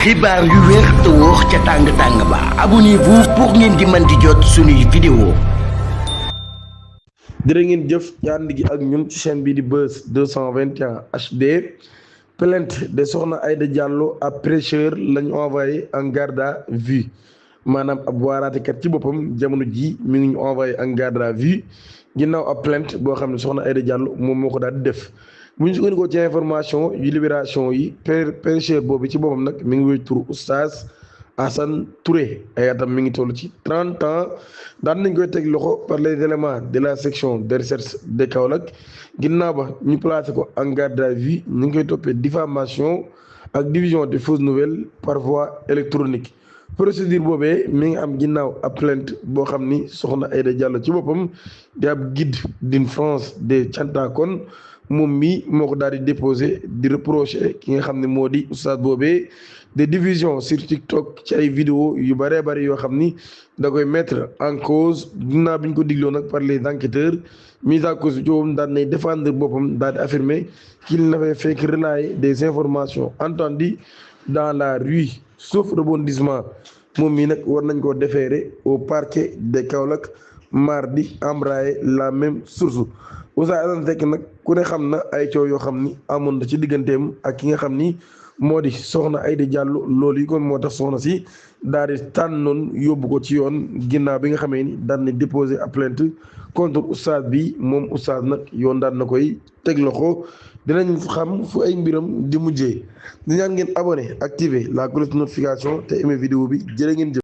xibaar yu wér te wóor ca tàng-tàng ba abonnez-vous pour ngeen di mën di jot suñuy vidéo. jërë ngeen jëf ci ànd gi ak ñun ci chaîne bi di Buzz 221 HD. Plainte de Soxna Aïda Diallo ab prêcheur lañu envoyé en garde à vue maanaam ab waaraatekat ci boppam jamono ji mi ngi ñu envoyé en garde à vue ginnaaw ab plainte boo xam ne Soxna Aïda Diallo moom moo ko daal di def. bu ñu sukkandikoo ci information yu libération yi prêcheur boobu ci boppam nag mi ngi wéy turu Oustaz Assane Touré ay atam mi ngi toll ci 30 ans daan nañ koy teg loxo par les éléments de la section de recherche de Kaolack ginnaaw ba ñu placé ko en garde à vue ñu ngi koy toppee diffamation ak division de fausses nouvelles par voie électronique. procédure boobee mi ngi am ginnaaw ab plainte boo xam ni Soxna Aïda Diallo ci boppam di ab guide d'une France des Thiantacones moom mii moo ko daal di déposé di reproché ki nga xam ne moo di oustaz boobee de diffusion sur TikTok ci ay vidéo yu bëree bëri yoo xam ni da koy mettre en cause ginnaaw bi ñu ko digloo nag par les enquêteurs mise en cause bi coowam daan nay défendre boppam daal di affirmer qu'il n'avait fait que relayer des informations entendues dans la rue sauf rebondissement moom mii nag war nañ koo déférer au parquet de Kaolack mardi embrayé la même source. Oustaz Assane Seck nag ku ne xam na ay coow yoo xam ni amoon na ci digganteem ak ki nga xam ni moo di Soxna Aïda Diallo loolu yi kon moo tax soxna si daal di tànnoon yóbbu ko ci yoon ginnaaw bi nga xamee ni daan na déposé ab plainte contre oustaz bi moom oustaz nag yoon daan na koy teg loxo dinañ xam fu ay mbiram di mujjee di ñaan ngeen abonné activer la cloche de notification te aimé vidéo bi jërë ngeen jëf.